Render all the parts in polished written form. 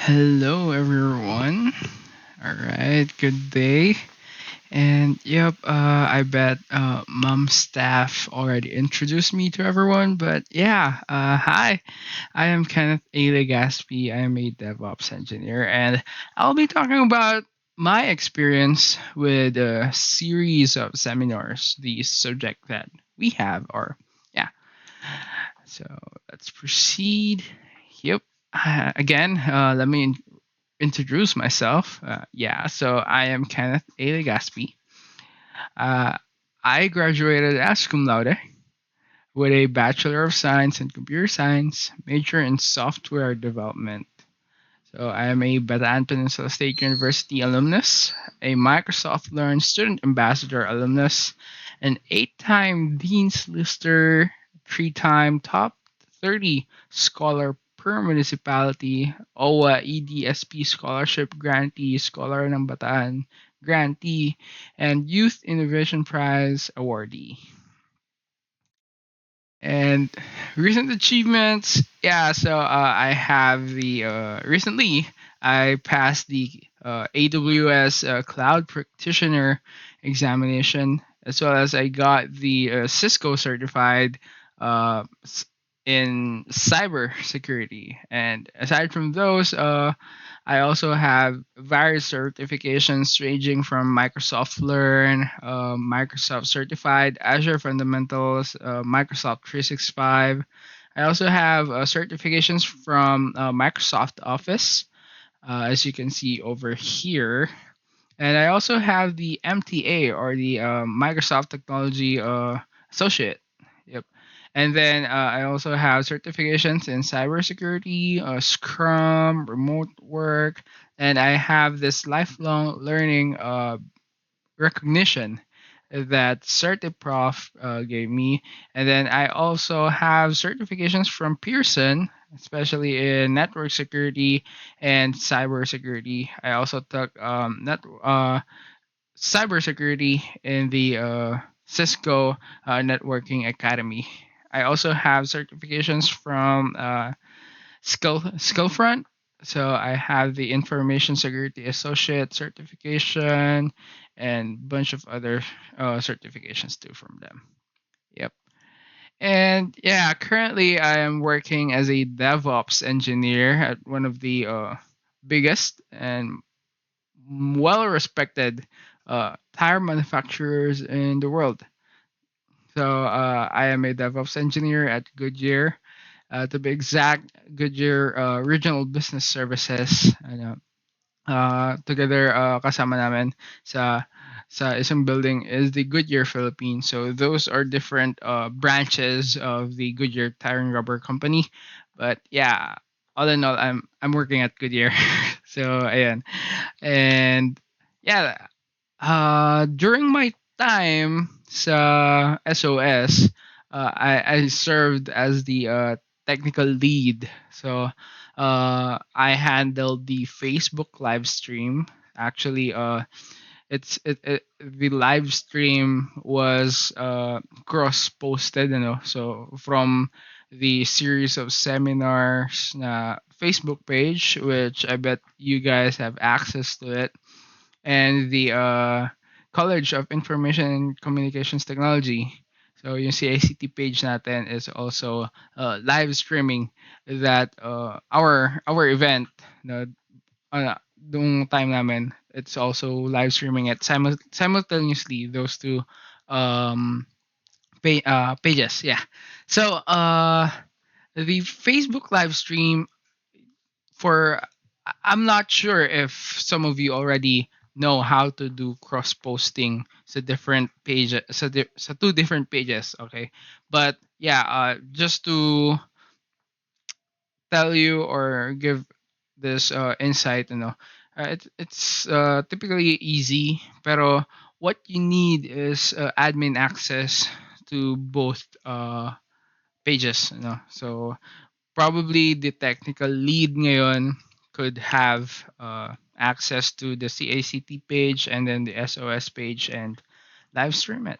Hello, everyone. All right, good day. And yep, I bet mom staff already introduced me to everyone, but yeah, hi. I am Kenneth A. Legaspi. I am a DevOps engineer, and I'll be talking about my experience with a series of seminars, the subject that we have, or yeah. So let's proceed. Yep. Let me introduce myself. So I am Kenneth A. Legaspi. Uh, I graduated as cum laude with a Bachelor of Science in Computer Science, major in software development. So I am a Bataan Peninsula State University alumnus, a Microsoft Learn Student Ambassador alumnus, an 8-time Dean's Lister, 3-time top 30 scholar per municipality, OWA EDSP Scholarship Grantee, Scholar ng Bataan Grantee, and Youth Innovation Prize awardee. And recent achievements, I have the recently I passed the AWS Cloud Practitioner examination, as well as I got the Cisco certified uh, s- in cyber security. And aside from those, I also have various certifications ranging from Microsoft Learn, Microsoft Certified, Azure Fundamentals, Microsoft 365. I also have certifications from Microsoft Office, as you can see over here. And I also have the MTA, or the Microsoft Technology Associate. Yep. And then I also have certifications in cybersecurity, Scrum, remote work, and I have this lifelong learning recognition that CertiProf gave me. And then I also have certifications from Pearson, especially in network security and cybersecurity. I also took cybersecurity in the Cisco Networking Academy. I also have certifications from Skillfront. So I have the Information Security Associate certification and bunch of other certifications too from them. Yep. And yeah, currently I am working as a DevOps engineer at one of the biggest and well respected tire manufacturers in the world. So I am a DevOps engineer at Goodyear. To be exact, Goodyear Regional Business Services. Ano, together kasama namin sa isang building is the Goodyear Philippines. So those are different branches of the Goodyear Tire and Rubber Company. But yeah, all in all, I'm working at Goodyear. So ayan. And yeah, during my time sa SOS, I served as the technical lead. So I handled the Facebook live stream. Actually, the live stream was cross posted, so from the series of seminars na Facebook page, which I bet you guys have access to it, and the College of Information and Communications Technology. So yung CICT page natin is also live streaming that our event, no, dung time namin, it's also live streaming it simultaneously, those two um pages. Yeah. So the Facebook live stream, for I'm not sure if some of you already know how to do cross posting sa different pages, sa two different pages, okay? But yeah, just to tell you or give this insight, it's typically easy, pero what you need is admin access to both pages, So probably the technical lead ngayon could have access to the CACT page and then the SOS page and live stream it.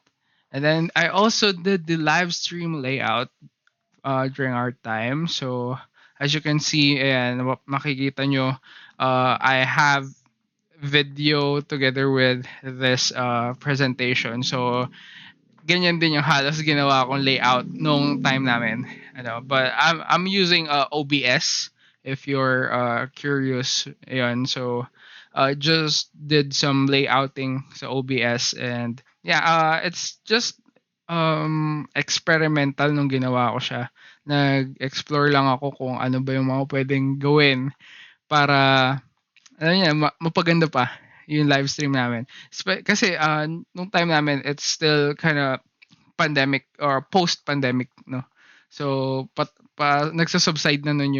And then I also did the live stream layout during our time. So as you can see, and makikita nyo, I have video together with this presentation. So, ganyan din yung halos ginawa kong layout nung time namin. But I'm using OBS if you're curious. Ayun. So, just did some layouting sa OBS, and yeah, it's just experimental nung ginawa ko siya. Nag-explore lang ako kung ano ba yung mga pwedeng gawin para ano niya, mapaganda pa yung live stream namin. Kasi nung time namin, it's still kind of pandemic or post-pandemic, no? So, nagsasubside na nun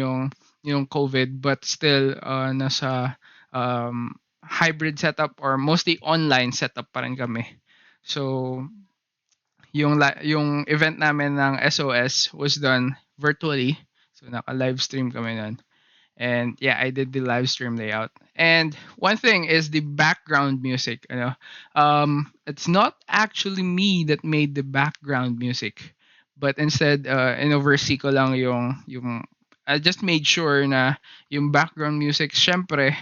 yung COVID, but still nasa hybrid setup or mostly online setup pa rin kami. So, yung event namin ng SOS was done virtually. So, naka-live stream kami nun. And yeah, I did the live stream layout. And one thing is the background music. It's not actually me that made the background music, but instead, in-oversee ko lang yung I just made sure na yung background music, syempre,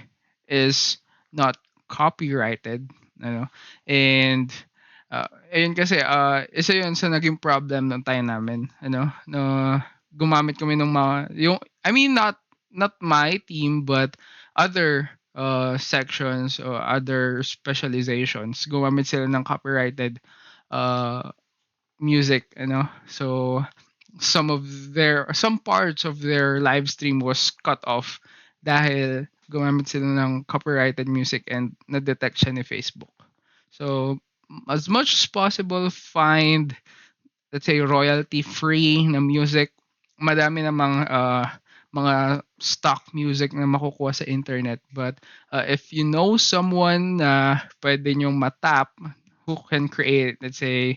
is not copyrighted. And ayun kasi, isa yun sa naging problem ng time namin. No, gumamit kami ng mga, I mean, not my team, but other sections or other specializations, gumamit sila ng copyrighted uh, music, so some parts of their live stream was cut off dahil gumamit sila ng copyrighted music, and na-detect siya ni Facebook. So as much as possible, find, let's say, royalty free na music. Madami namang mga stock music na makukuha sa internet, but if you know someone na pwede nyong matap, who can create, let's say,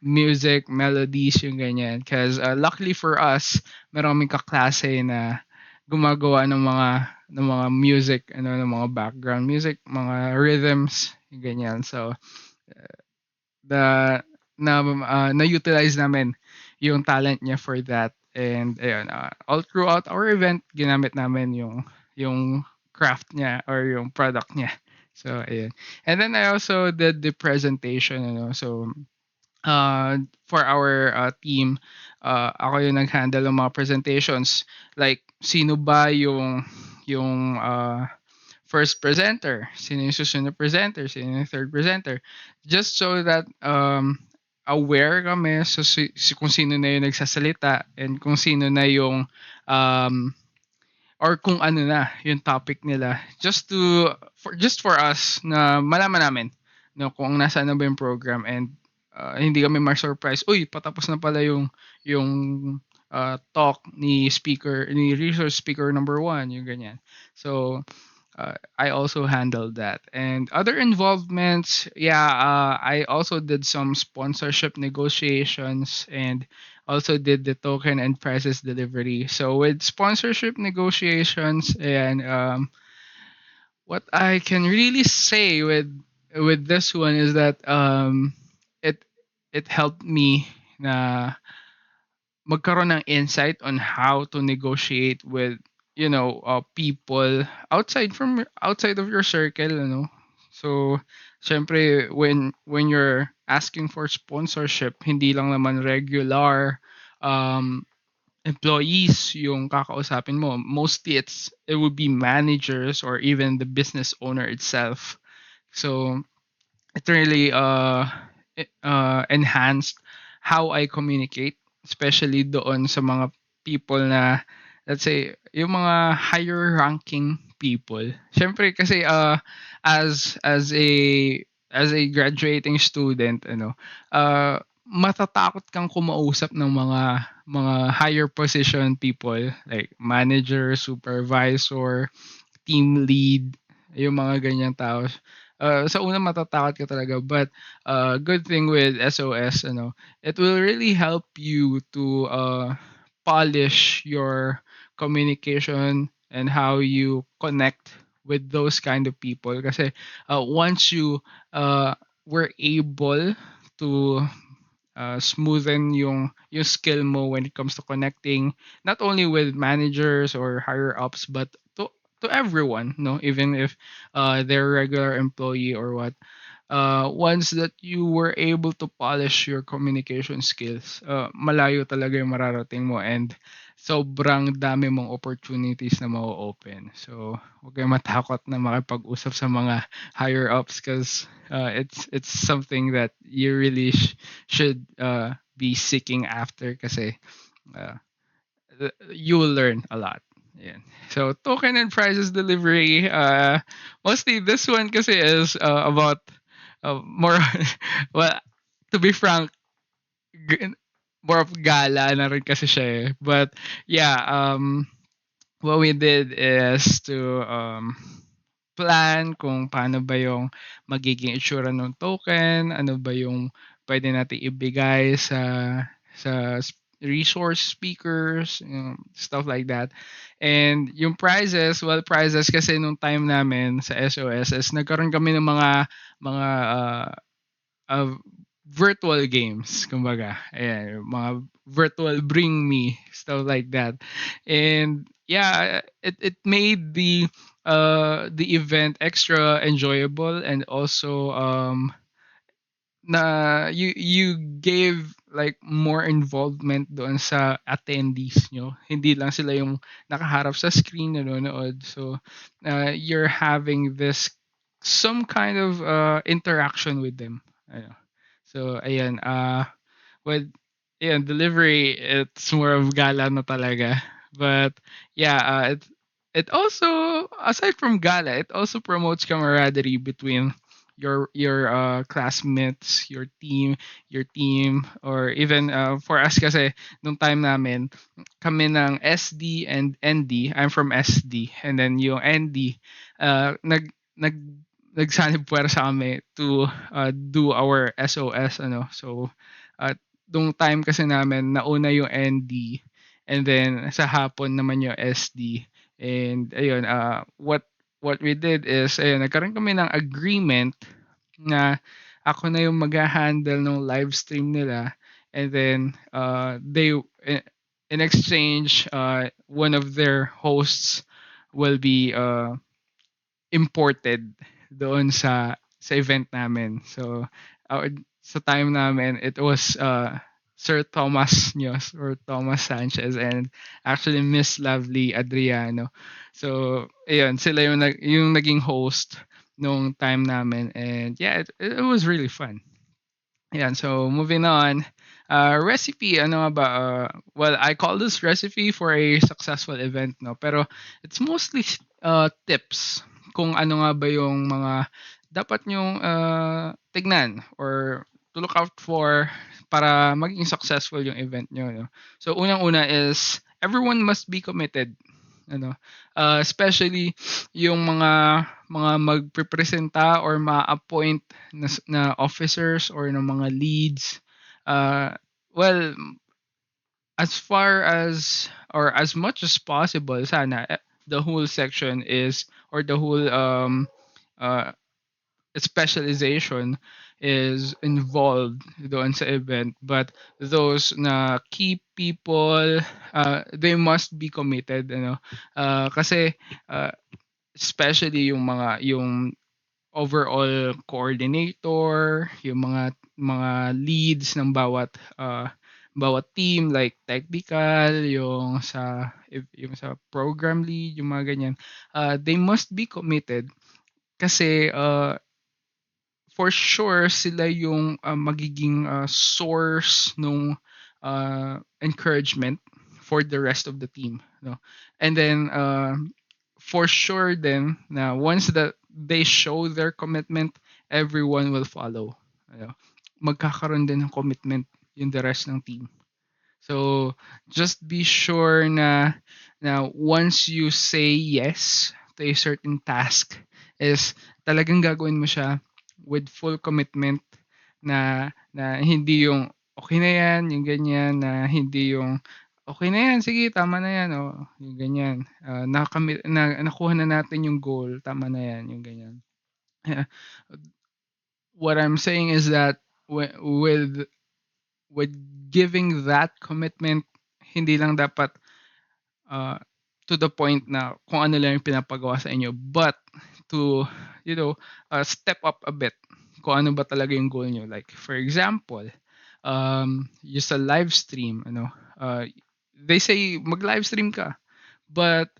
music melodies, yung ganyan, because luckily for us, meron kaming kaklase na gumagawa ng mga music, ng mga background music, mga rhythms, yung ganyan. So the na-utilize namin yung talent niya for that. And ayun, all throughout our event, ginamit namin yung craft niya or yung product niya. So ayun. And then I also did the presentation, so for our team, ako yung nag-handle ng mga presentations, like sino ba yung first presenter, sino yung susunod na presenter, sino yung third presenter, just so that aware kami kung sino na yung nagsasalita, and kung sino na yung um, or kung ano na yung topic nila, just for us na malaman namin no kung nasaan na ba yung program, and hindi kami ma-surprise, uy, patapos na pala yung talk ni resource speaker number one, yung ganyan. So I also handled that. And other involvements, yeah, I also did some sponsorship negotiations, and also did the token and prices delivery. So with sponsorship negotiations, and what I can really say with this one is that it it helped me na magkaroon ng insight on how to negotiate with, people outside of your circle, so syempre, when you're asking for sponsorship, hindi lang naman regular um employees yung kakausapin mo. Mostly it would be managers or even the business owner itself. So it really enhanced how I communicate, especially doon sa mga people na, let's say, yung mga higher ranking people. Syempre kasi as a graduating student, matatakot kang kumausap ng mga higher position people like manager, supervisor, team lead, yung mga ganyang tao. Sa una matatakot ka talaga, but good thing with SOS, it will really help you to polish your communication and how you connect with those kind of people. Kasi once you were able to smoothen yung skill mo when it comes to connecting not only with managers or higher ups but to everyone, no, even if they're regular employee or what. Once that you were able to polish your communication skills, malayo talaga yung mararating mo, and sobrang dami mong opportunities na ma-open. So, huwag kayong matakot na makipag-usap sa mga higher ups because it's something that you really should be seeking after kasi uh, you will learn a lot. Yeah. So token and prizes delivery. Mostly this one kasi is about more. Well, to be frank, g- more of gala na rin kasi siya eh. But yeah, what we did is to plan kung paano ba yung magiging itsura ng token, ano ba yung pwede natin ibigay resource speakers, stuff like that. And yung prizes, well, prizes kasi nung time namin sa SOS is nagkaroon kami ng mga uh, virtual games, kumbaga. Ayan, yung mga virtual bring me, stuff like that. And yeah, it made the event extra enjoyable, and also na you gave like more involvement doon sa attendees nyo. Hindi lang sila yung nakaharap sa screen nanonood. So you're having this some kind of interaction with them. Ano. So ayan, with ayan, delivery, it's more of gala na talaga. But yeah, it also, aside from gala, it also promotes camaraderie between your classmates, your team, or even for us kasi nung time namin, kami ng SD and ND. I'm from SD, and then yung ND nag nagsanib puwersa kami to do our SOS ano. So nung time kasi namin nauna yung ND, and then sa hapon naman yung SD. And ayun, what we did is ayun, nagkaroon kami ng agreement na ako na yung magha-handle ng live stream nila, and then they in exchange, one of their hosts will be imported doon sa event namin. So uh, sa time namin, it was Sir Thomas Nyos or Thomas Sanchez, and actually Miss Lovely Adriano. So ayun, sila yung naging host nung time namin, and yeah, it was really fun. Ayan, so moving on. Recipe, ano nga ba? Well, I call this recipe for a successful event, no? Pero it's mostly tips kung ano nga ba yung mga dapat nyong tignan or to look out for para maging successful yung event nyo, no? So, unang-una is everyone must be committed. Ano, especially yung mga magpepresenta or ma-appoint na officers or ng mga leads. Well, as far as or as much as possible, sana the whole section is, or the whole uh, specialization is involved doon sa event, but those na key people, they must be committed, kasi uh, especially yung overall coordinator, yung mga leads ng bawat team, like technical, yung sa program lead, yung mga ganyan. They must be committed kasi for sure sila yung magiging source nung encouragement for the rest of the team, no? And then for sure then na once that they show their commitment, everyone will follow, ano? Magkakaroon din ng commitment yung the rest ng team. So just be sure na once you say yes to a certain task, is talagang gagawin mo siya with full commitment, na hindi yung okay na yan, yung ganyan, na hindi yung okay na yan, sige, tama na yan, yung ganyan. Nakuha na natin yung goal, tama na yan, yung ganyan. What I'm saying is that with with giving that commitment, hindi lang dapat uh, to the point na kung ano lang yung pinapagawa sa inyo, but to, you know, step up a bit kung ano ba talaga yung goal nyo. Like, for example, just a live stream, they say mag-live stream ka, but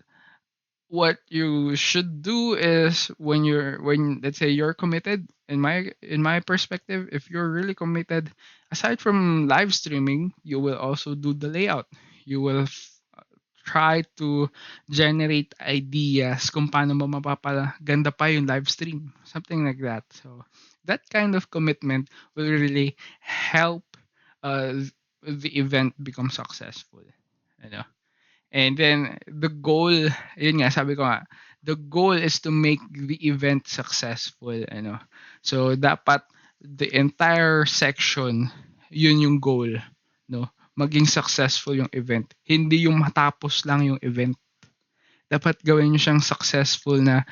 what you should do is when let's say you're committed, in my perspective, if you're really committed, aside from live streaming, you will also do the layout. You will try to generate ideas kung paano mo mapapaganda pa yung live stream, something like that. So that kind of commitment will really help uh, the event become successful, you know. And then the goal, yun nga, sabi ko nga, the goal is to make the event successful, ano. So dapat the entire section, yun yung goal, no? Maging successful yung event. Hindi yung matapos lang yung event. Dapat gawin nyo siyang successful na,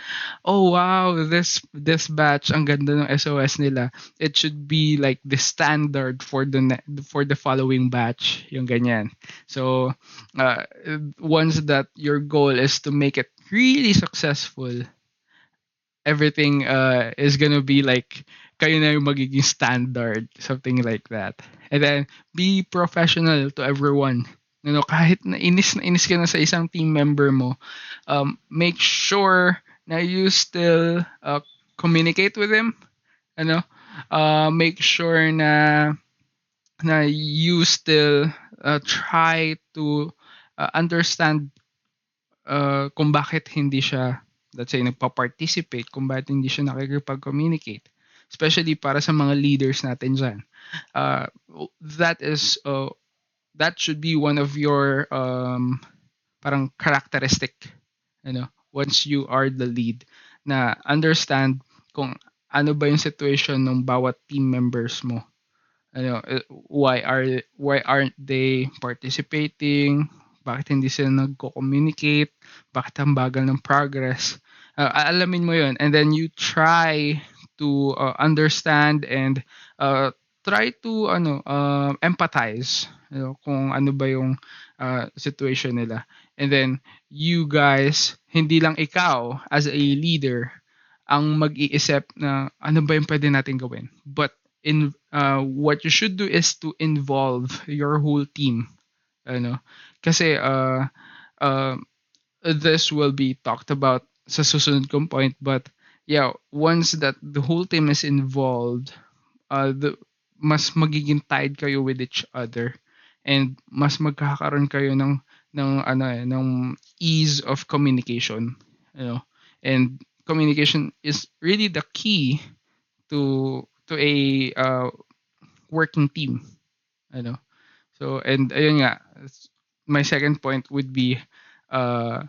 oh wow, this batch, ang ganda ng SOS nila. It should be like the standard for for the following batch, yung ganyan. So, uh, once that your goal is to make it really successful, everything is gonna be like kayo na yung magiging standard, something like that. And then be professional to everyone. Kahit na inis ka na sa isang team member mo, make sure na you still communicate with him. Ano, make sure na you still try to understand kung bakit hindi siya, let's say, nagpa-participate, kung bakit hindi siya nakikipag-communicate. Especially para sa mga leaders natin dyan. Uh, that is, that should be one of your parang characteristic, once you are the lead, na understand kung ano ba yung situation ng bawat team members mo. Why aren't they participating? Bakit hindi sila nagko-communicate? Bakit ang bagal ng progress? Aalamin mo 'yon, and then you try to understand and try to empathize, kung ano ba yung situation nila. And then you guys, hindi lang ikaw as a leader ang mag-iisip na ano ba yung pwede natin gawin, but in what you should do is to involve your whole team, ano, kasi uh, this will be talked about sa susunod kong point, but yeah, once that the whole team is involved, mas magiging tied kayo with each other, and mas magkakaroon kayo ng ease of communication, and communication is really the key to a working team, ano. So, and ayun nga, my second point would be uh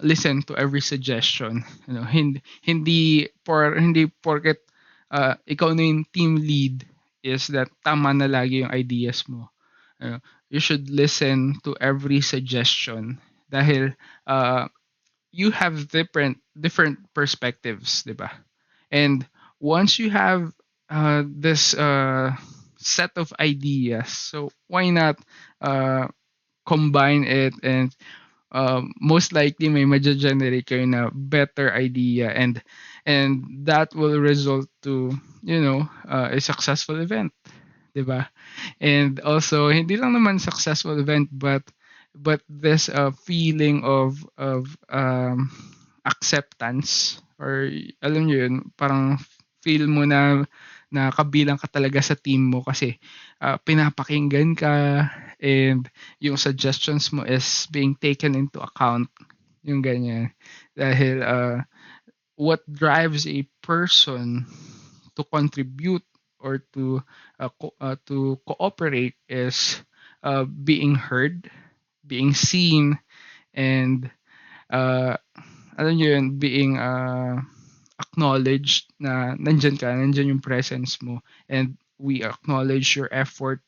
listen to every suggestion, hindi porket ikaw na yung team lead is that tama na lagi yung ideas mo. You should listen to every suggestion dahil you have different perspectives, 'di ba? And once you have this set of ideas, so why not uh, combine it, and most likely may ma-generate kayo na better idea, and that will result to a successful event, 'di ba? And also hindi lang naman successful event, but this feeling of acceptance, or alam niyo yun, parang feel mo na kabilang ka talaga sa team mo kasi pinapakinggan ka, and yung suggestions mo is being taken into account, yung ganyan. Dahil what drives a person to contribute or to cooperate is being heard, being seen, and uh, alam nyo yun, being acknowledged na nandyan yung presence mo, and we acknowledge your effort,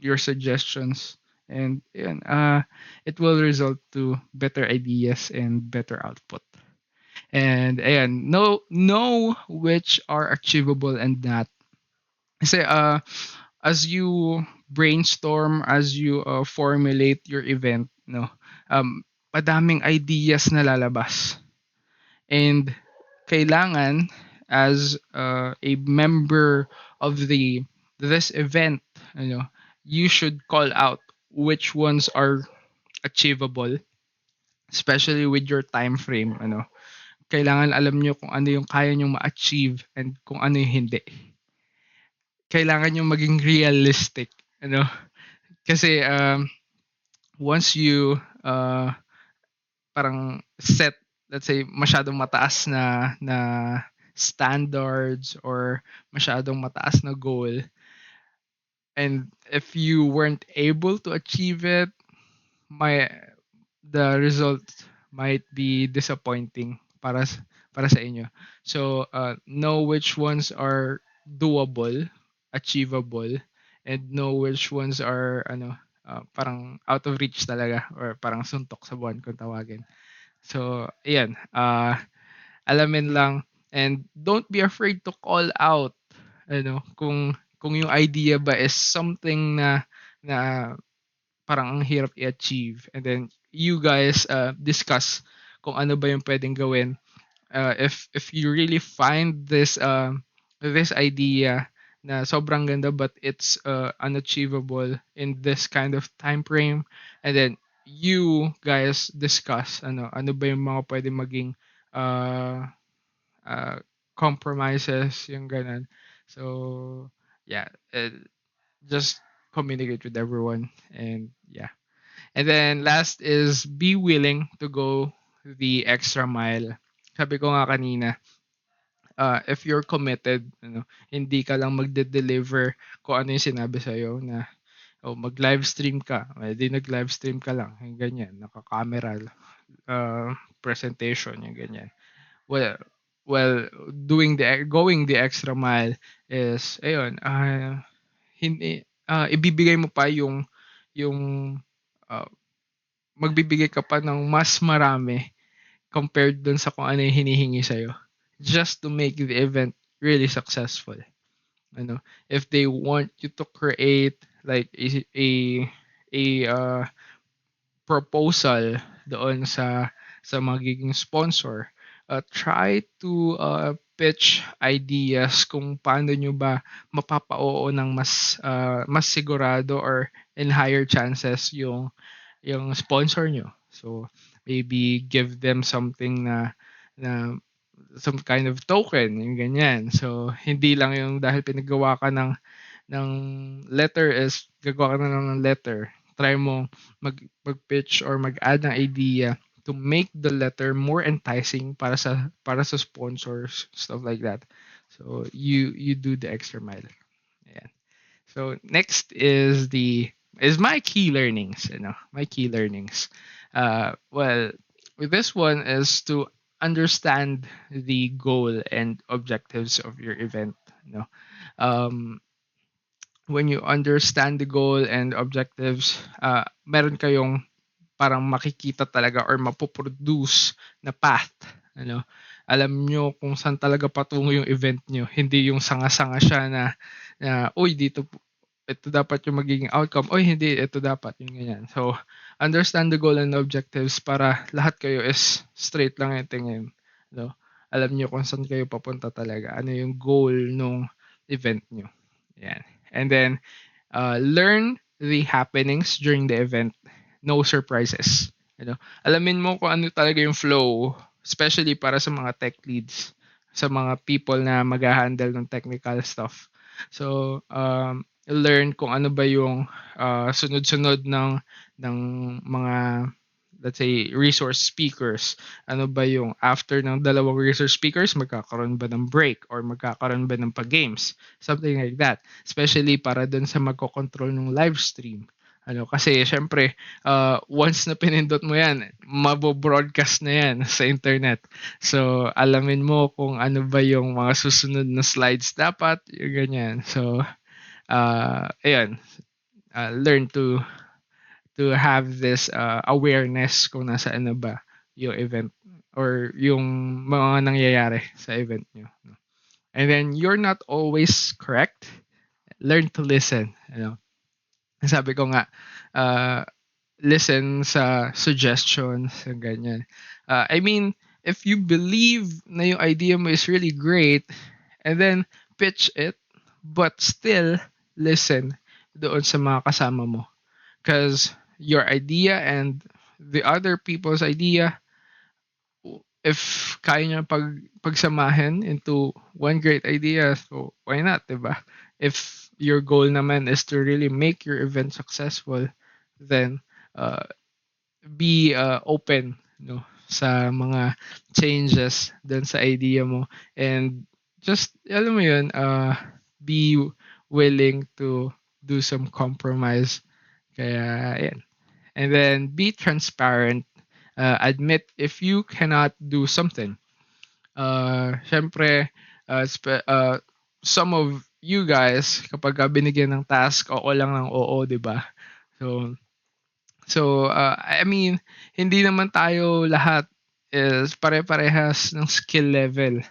your suggestions, and yun, it will result to better ideas and better output. And ayan, know which are achievable and not. Kasi as you brainstorm, as you formulate your event, no, madaming ideas na lalabas. And kailangan as a member of the this event, you know, you should call out which ones are achievable, especially with your time frame, ano. Kailangan alam nyo kung ano yung kaya nyo ma-achieve and kung ano yung hindi. Kailangan nyo maging realistic, ano. Kasi once you parang set, let's say masyadong mataas na standards or masyadong mataas na goal, and if you weren't able to achieve it, my the result might be disappointing para sa inyo. So know which ones are doable, achievable, and know which ones are parang out of reach talaga or parang suntok sa buwan kung tawagin. So ayan, alamin lang, and don't be afraid to call out kung yung idea ba is something na parang ang hirap i-achieve, and then you guys discuss kung ano ba yung pwedeng gawin. If you really find this idea na sobrang ganda but it's unachievable in this kind of time frame, and then you guys discuss ano ba yung mga pwede maging uh, uh, compromises, yung ganun. So yeah, just communicate with everyone, and yeah. And then last is be willing to go the extra mile. Sabi ko nga kanina, if you're committed, hindi ka lang magde-deliver kung ano yung sinabi sa'yo na mag-live stream ka. Di nag-live stream ka lang. Yung ganyan. Naka-camera, presentation, yung ganyan. Well, going the extra mile is, ayun, hindi, ibibigay mo pa yung uh, magbibigay ka pa ng mas marami compared dun sa kung ano yung hinihingi sa'yo, just to make the event really successful. If they want you to create like a proposal doon sa magiging sponsor, try to pitch ideas kung paano nyo ba mapapa-oo ng mas sigurado or in higher chances yung sponsor nyo. So maybe give them something na some kind of token, yung ganyan. So hindi lang yung dahil pinagawa ka ng letter is gagawa ka na lang ng letter. Try mo mag-pitch or mag-add ng idea to make the letter more enticing para sa sponsors, stuff like that. So you do the extra mile. Ayan. So next is my key learnings, my key learnings. Well, with this one is to understand the goal and objectives of your event. Um, when you understand the goal and objectives, meron kayong parang makikita talaga or mapoproduce na path. Alam nyo kung saan talaga patungo yung event nyo. Hindi yung sanga-sanga siya na uy, ito dapat yung magiging outcome. Oy, hindi, ito dapat yung ganyan. So, understand the goal and objectives para lahat kayo is straight lang yung tingin. Alam nyo kung saan kayo papunta talaga. Ano yung goal nung event nyo. Yan. And then, learn the happenings during the event. No surprises. Alamin mo kung ano talaga yung flow, especially para sa mga tech leads, sa mga people na mag-handle ng technical stuff. So, learn kung ano ba yung sunod-sunod ng mga, let's say, resource speakers. Ano ba yung after ng dalawang resource speakers, magkakaroon ba ng break or magkakaroon ba ng pag-games? Something like that. Especially para dun sa magkocontrol ng live stream. Kasi syempre, once na pinindot mo yan, mabo-broadcast na yan sa internet. So, alamin mo kung ano ba yung mga susunod na slides dapat, yung ganyan. So, ayun, learn to have this awareness kung nasaan na ba yung event or yung mga nangyayari sa event nyo. And then, you're not always correct. learn to listen, sabi ko nga, uh, listen sa suggestions, and ganyan. I mean, if you believe na yung idea mo is really great, and then pitch it, but still listen doon sa mga kasama mo. Because your idea and the other people's idea, if kaya niya pagsamahin into one great idea, so why not, diba? If your goal naman is to really make your event successful, then uh, be open, sa mga changes dun sa idea mo, and just alam mo yun, be willing to do some compromise. Kaya yan. And then be transparent. Admit if you cannot do something. Syempre, some of you guys, kapag binigyan ng task, oo lang ng oo, di ba? So, I mean, hindi naman tayo lahat is pare-parehas ng skill level.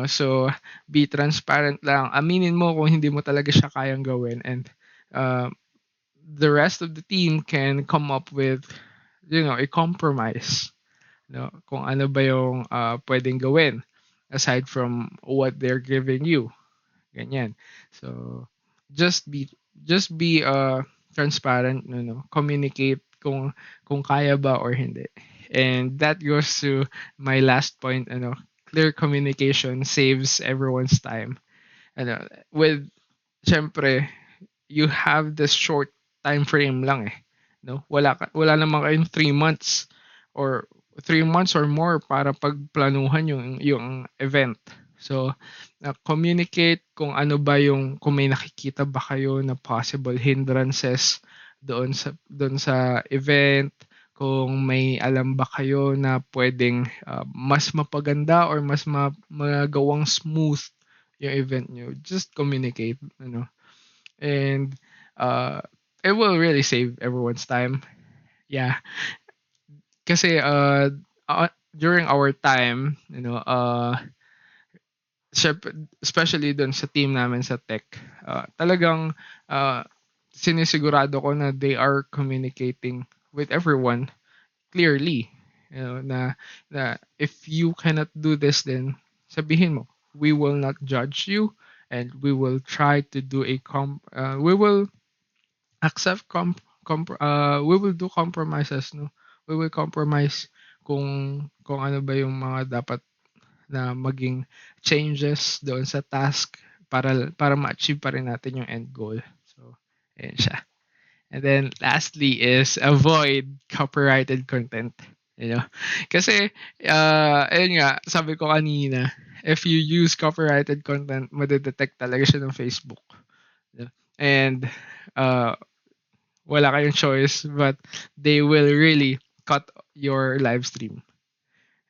So be transparent lang. Aminin mo kung hindi mo talaga siya kayang gawin, and uh, the rest of the team can come up with, a compromise. Kung ano ba yung pwedeng gawin aside from what they're giving you. Ganyan. So, just be just be transparent, communicate kung kaya ba or hindi. And that goes to my last point, clear communication saves everyone's time. With syempre, you have this short time frame lang eh. No? Wala naman kayong 3 months or 3 months or more para pagplanuhan yung event. So, communicate kung may nakikita ba kayo na possible hindrances doon sa event, kung may alam ba kayo na pwedeng mas mapaganda or mas magawang smooth yung event nyo. Just communicate, and uh, it will really save everyone's time. Yeah, kasi during our time, especially dun sa team namin sa tech, talagang uh, sinisigurado ko na they are communicating with everyone clearly. Na if you cannot do this, then sabihin mo, we will not judge you, and we will accept we will do compromises, no? We will compromise kung ano ba yung mga dapat na maging changes doon sa task para ma-achieve pa rin natin yung end goal. So, ayan siya. And then lastly is avoid copyrighted content. You know? Kasi ayun nga, sabi ko kanina, if you use copyrighted content, madedetect talaga siya ng Facebook. And uh, wala kayong choice, but they will really cut your live stream.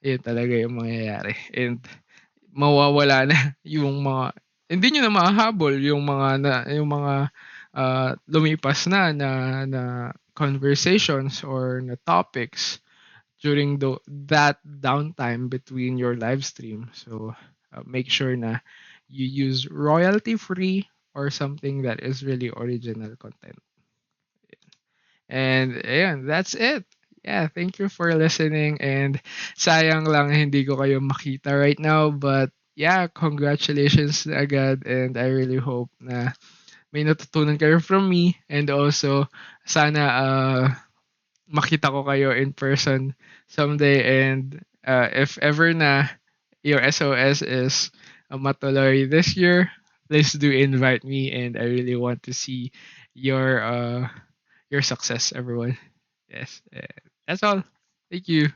Yun talaga yung mangyayari. And mawawala na yung mga, hindi nyo na mahahabol yung mga lumipas na conversations or na topics during that downtime between your live stream. So make sure na you use royalty free or something that is really original content. And ayan, that's it. Yeah, thank you for listening, and sayang lang hindi ko kayo makita right now, but yeah, congratulations agad, and I really hope na may natutunan kayo from me, and also sana makita ko kayo in person someday, and if ever na your SOS is matuloy this year, please do invite me, and I really want to see your uh your success, everyone. Yes, that's all. Thank you.